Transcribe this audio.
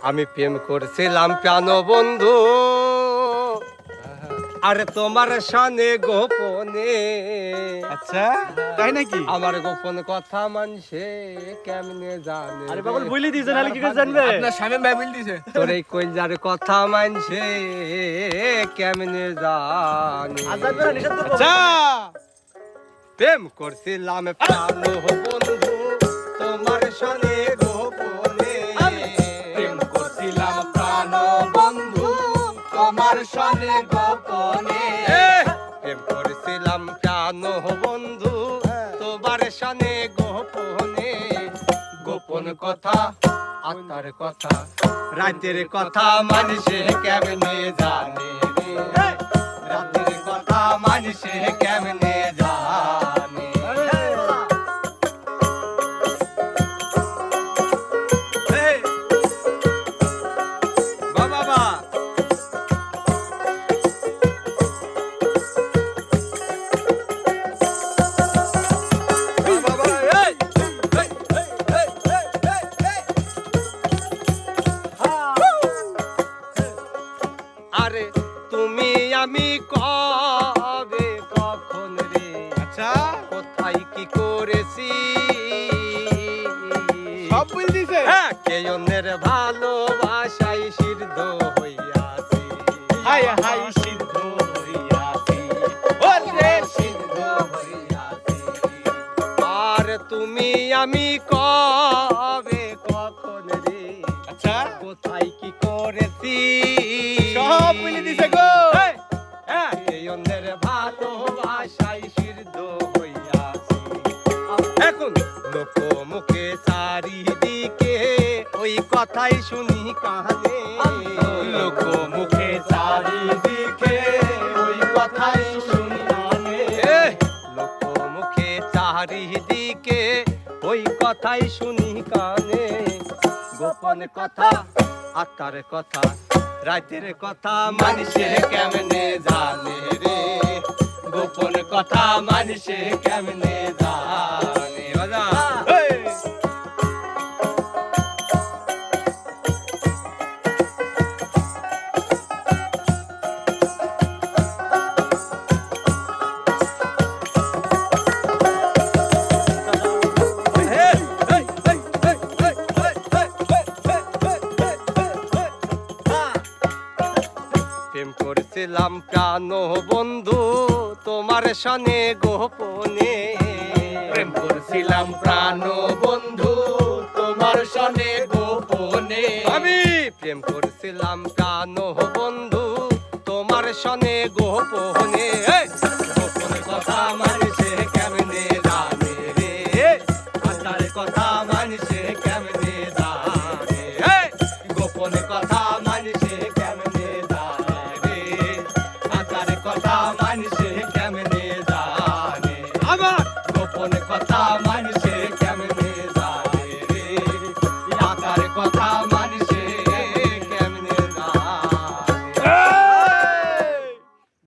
আমি প্রেম করছিলাম প্রাণ বন্ধু, আরে তোমার সানে গোপনে। আচ্ছা তাই নাকি? আমার গোপন কথা মানছে কেমনে জানে? আরে পাগল বলি দিছে, নালে কি করে জানবে? আপনার শামিম ভাই বলে দিছে। তোর এই কইলার কথা মানছে কেমনে জানে? আচ্ছা প্রেম করছিলাম প্রাণ বন্ধু তোমার সানে গোপনে। প্রেম করছিলাম প্রাণ বন্ধু তোমার সনে গোপনে। প্রেম করছিলাম প্রাণ বন্ধু তোমার সানে গোপনে। গোপন কথা আত্মার কথা রাতের কথা মানুষে কেমনে জানে রে? রাতের কথা মানুষে কেমনে জানে? বাবা আরে তুমি আমি কবে কখন রে আচ্ছা কোথায় কি করেছি সব বলে দিছে। কে অন্যের ভালোবাসায় সিদ্ধ হইয়াছি। হাই হাই সিদ্ধ হইয়াছি, ওরে সিদ্ধ হইয়াছি। আর তুমি আমি কবে কখন রে আচ্ছা কোথায় কি করেছি সব বলে দিছে গো। এই অন্যের ভালোবাসায় সিদ্ধ হইয়াছি। এখন লোক মুখে চারিদিকে ওই কথাই শুনি কানে। লোক মুখে চারিদিকে ওই কথাই শুনি কানে। লোক মুখে চারিদিকে ওই কথাই শুনি কানে। গোপন কথা আত্মার কথা রাতের কথা মানুষে কেমনে জানে রে? গোপন কথা মানুষে কেমনে জানে? বাজা প্রেম করছিলাম প্রাণ বন্ধু তোমার সনে গোপনে। প্রেম করছিলাম প্রাণ বন্ধু তোমার সনে গোপনে। আমি প্রেম করছিলাম প্রাণ বন্ধু তোমার সনে গোপনে। গোপন কথা মানুষে কেমনে জানে রে? আত্মার কথা মানুষে কেমনে জানে? গোপন কথা মানুষে কেমনে জানে রে? আত্মার কথা মানুষে কেমনে জানে? আমার গোপন কথা মানুষে